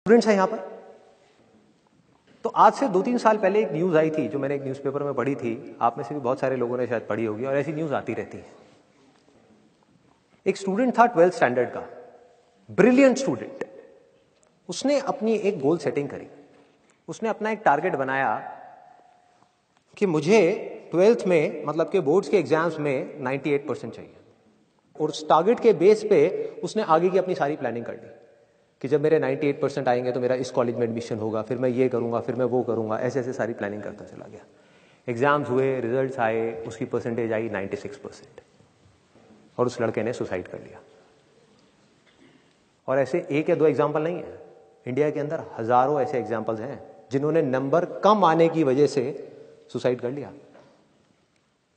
Students हैं यहां पर। तो आज से 2-3 साल पहले एक न्यूज आई थी जो मैंने एक न्यूज़पेपर में पढ़ी थी, आप में से भी बहुत सारे लोगों ने शायद पढ़ी होगी और ऐसी न्यूज आती रहती है। एक स्टूडेंट था 12th स्टैंडर्ड का, ब्रिलियंट स्टूडेंट। उसने अपनी एक गोल सेटिंग करी, उसने अपना एक टारगेट बनाया कि मुझे 12th में मतलब के बोर्ड्स के एग्जाम्स में 98% चाहिए, और उस टारगेट के बेस पे उसने आगे की अपनी सारी प्लानिंग कर ली कि जब मेरे 98% आएंगे तो मेरा इस कॉलेज में एडमिशन होगा, फिर मैं ये करूंगा, फिर मैं वो करूंगा, ऐसे ऐसे सारी प्लानिंग करता चला गया। एग्जाम्स हुए, रिजल्ट्स आए, उसकी परसेंटेज आई 96% और उस लड़के ने सुसाइड कर लिया। और ऐसे एक या दो एग्जाम्पल नहीं है, इंडिया के अंदर हजारों ऐसे एग्जाम्पल्स हैं जिन्होंने नंबर कम आने की वजह से सुसाइड कर लिया।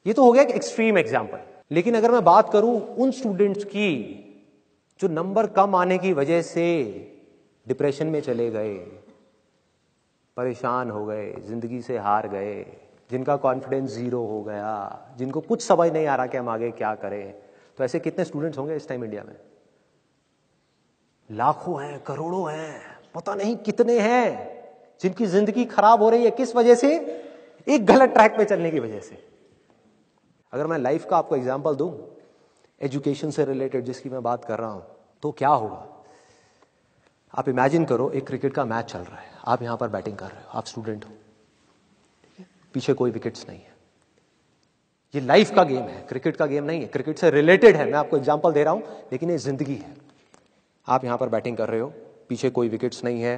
ये तो हो गया एक एक्सट्रीम एग्जाम्पल, लेकिन अगर मैं बात करूं उन स्टूडेंट्स की जो नंबर कम आने की वजह से डिप्रेशन में चले गए, परेशान हो गए, जिंदगी से हार गए, जिनका कॉन्फिडेंस जीरो हो गया, जिनको कुछ समझ नहीं आ रहा कि हम आगे क्या करें, तो ऐसे कितने स्टूडेंट्स होंगे इस टाइम इंडिया में? लाखों हैं, करोड़ों हैं, पता नहीं कितने हैं जिनकी जिंदगी खराब हो रही है। किस वजह से? एक गलत ट्रैक पे चलने की वजह से। अगर मैं लाइफ का आपको एग्जांपल दूं, एजुकेशन से रिलेटेड जिसकी मैं बात कर रहा हूं, तो क्या होगा? आप इमेजिन करो एक क्रिकेट का मैच चल रहा है, आप यहां पर बैटिंग कर रहे हो, आप स्टूडेंट हो, ठीक है? पीछे कोई विकेट्स नहीं है। ये लाइफ का गेम है, क्रिकेट का गेम नहीं है, क्रिकेट से रिलेटेड है, मैं आपको एग्जांपल दे रहा हूं, लेकिन ये जिंदगी है। आप यहां पर बैटिंग कर रहे हो, पीछे कोई विकेट्स नहीं है,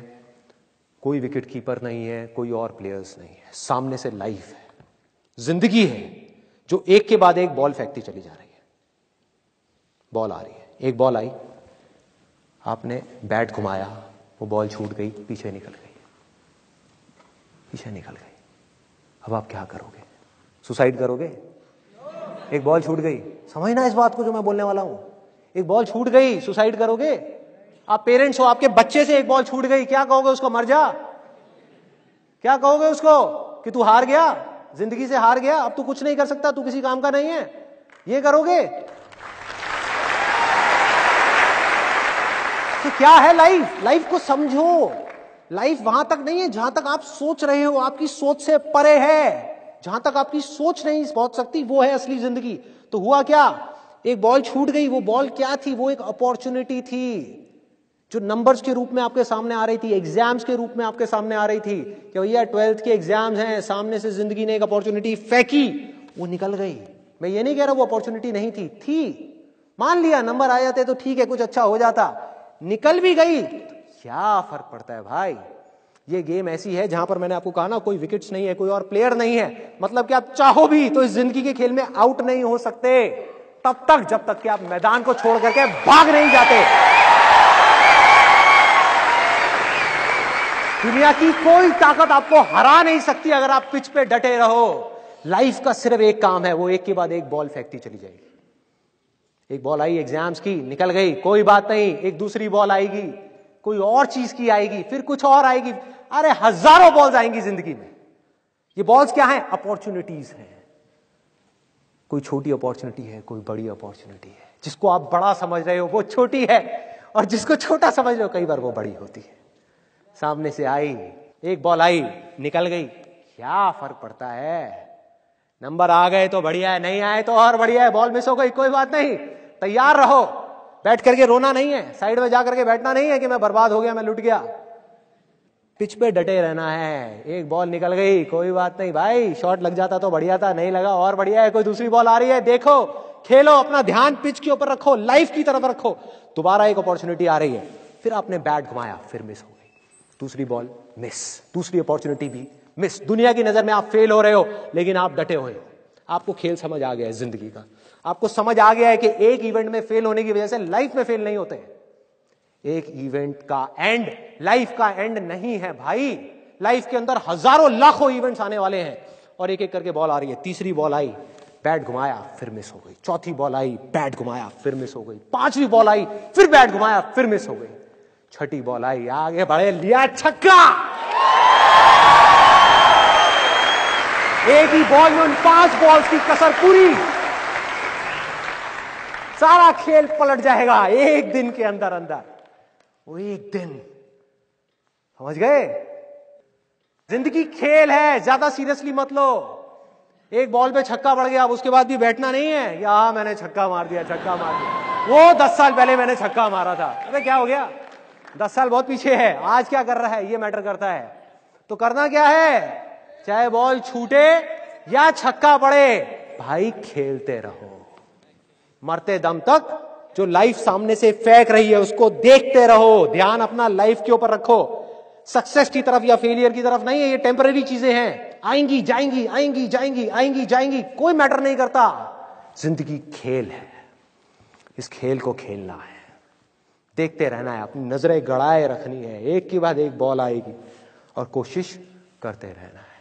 कोई विकेट कीपर नहीं है, कोई और प्लेयर्स नहीं है, सामने से लाइफ है, जिंदगी है जो एक के बाद एक बॉल फेंकती चली जा रही है। बॉल आ रही है, एक बॉल आई, आपने बैट घुमाया, वो बॉल छूट गई, पीछे निकल गई, पीछे निकल गई। अब आप क्या करोगे? सुसाइड करोगे? एक बॉल छूट गई, समझना इस बात को जो मैं बोलने वाला हूं। एक बॉल छूट गई, सुसाइड करोगे? आप पेरेंट्स हो, आपके बच्चे से एक बॉल छूट गई, क्या कहोगे उसको? मर जा? क्या कहोगे उसको कि तू हार गया, जिंदगी से हार गया, अब तू कुछ नहीं कर सकता, तू किसी काम का नहीं है? ये करोगे? तो क्या है लाइफ? लाइफ को समझो। लाइफ वहां तक नहीं है जहां तक आप सोच रहे हो, आपकी सोच से परे है। जहां तक आपकी सोच नहीं पहुंच सकती वो है असली जिंदगी। तो हुआ क्या? एक बॉल छूट गई। वो बॉल क्या थी? वो एक अपॉर्चुनिटी थी जो नंबर्स के रूप में आपके सामने आ रही थी, एग्जाम्स के रूप में आपके सामने आ रही थी कि भैया 12th के एग्जाम्स हैं, सामने से जिंदगी ने एक अपॉर्चुनिटी फेंकी, वो निकल गई। मैं ये नहीं कह रहा वो अपॉर्चुनिटी नहीं थी, मान लिया नंबर आ जाते तो ठीक है, कुछ अच्छा हो जाता, निकल भी गई, क्या फर्क पड़ता है भाई? ये गेम ऐसी है जहां पर मैंने आपको कहा ना, कोई विकेट्स नहीं है, कोई और प्लेयर नहीं है, मतलब कि आप चाहो भी तो इस जिंदगी के खेल में आउट नहीं हो सकते तब तक जब तक कि आप मैदान को छोड़ करके भाग नहीं जाते। दुनिया की कोई ताकत आपको हरा नहीं सकती अगर आप पिच पे डटे रहो। लाइफ का सिर्फ एक काम है, वो एक के बाद एक बॉल फेंकती चली जाएगी। एक बॉल आई एग्जाम्स की, निकल गई, कोई बात नहीं, एक दूसरी बॉल आएगी, कोई और चीज की आएगी, फिर कुछ और आएगी, अरे हजारों बॉल्स आएंगी जिंदगी में। ये बॉल्स क्या हैं? अपॉर्चुनिटीज हैं। कोई छोटी अपॉर्चुनिटी है, कोई बड़ी अपॉर्चुनिटी है। जिसको आप बड़ा समझ रहे हो वो छोटी है, और जिसको छोटा समझ रहे हो कई बार वो बड़ी होती है। सामने से आई, एक बॉल आई, निकल गई, क्या फर्क पड़ता है? नंबर आ गए तो बढ़िया है, नहीं आए तो और बढ़िया है, बॉल मिस हो गई, कोई बात नहीं, तैयार रहो। बैठ करके रोना नहीं है, साइड में जाकर के बैठना नहीं है कि मैं बर्बाद हो गया, मैं लुट गया। पिच पे डटे रहना है। एक बॉल निकल गई, कोई बात नहीं भाई, शॉट लग जाता तो बढ़िया था, नहीं लगा और बढ़िया है, कोई दूसरी बॉल आ रही है, देखो, खेलो, अपना ध्यान पिच के ऊपर रखो, लाइफ की तरफ रखो। दोबारा एक अपॉर्चुनिटी आ रही है, फिर आपने बैट घुमाया, फिर मिस हो गई, दूसरी बॉल मिस, दूसरी अपॉर्चुनिटी भी मिस। दुनिया की नजर में आप फेल हो रहे हो, लेकिन आप डटे हुए हो। आपको खेल समझ आ गया है जिंदगी का, आपको समझ आ गया है कि एक इवेंट में फेल होने की वजह से लाइफ में फेल नहीं होते। एक इवेंट का एंड लाइफ का एंड नहीं है भाई। लाइफ के अंदर हजारों लाखों इवेंट्स आने वाले हैं, और एक एक करके बॉल आ रही है। तीसरी बॉल आई, बैट घुमाया, फिर मिस हो गई। चौथी बॉल आई, बैट घुमाया, फिर मिस हो गई। पांचवी बॉल आई, फिर बैट घुमाया, फिर मिस हो गई। छठी बॉल आई, आगे बढ़े, लिया छक्का। एक ही बॉल में उन 5 बॉल्स की कसर पूरी, सारा खेल पलट जाएगा एक दिन के अंदर अंदर। वो एक दिन समझ गए? जिंदगी खेल है, ज्यादा सीरियसली मत लो। एक बॉल पे छक्का पड़ गया, अब उसके बाद भी बैठना नहीं है या मैंने छक्का मार दिया, छक्का मार दिया, वो 10 साल पहले मैंने छक्का मारा था। अबे क्या हो गया, 10 साल बहुत पीछे है, आज क्या कर रहा है ये मैटर करता है। तो करना क्या है, चाहे बॉल छूटे या छक्का पड़े, भाई खेलते रहो मरते दम तक। जो लाइफ सामने से फेंक रही है उसको देखते रहो, ध्यान अपना लाइफ के ऊपर रखो, सक्सेस की तरफ या फेलियर की तरफ नहीं है। ये टेम्पररी चीजें हैं, आएंगी जाएंगी, आएंगी जाएंगी, आएंगी जाएंगी, कोई मैटर नहीं करता। जिंदगी खेल है, इस खेल को खेलना है, देखते रहना है, अपनी नजरें गड़ाए रखनी है, एक के बाद एक बॉल आएगी और कोशिश करते रहना है।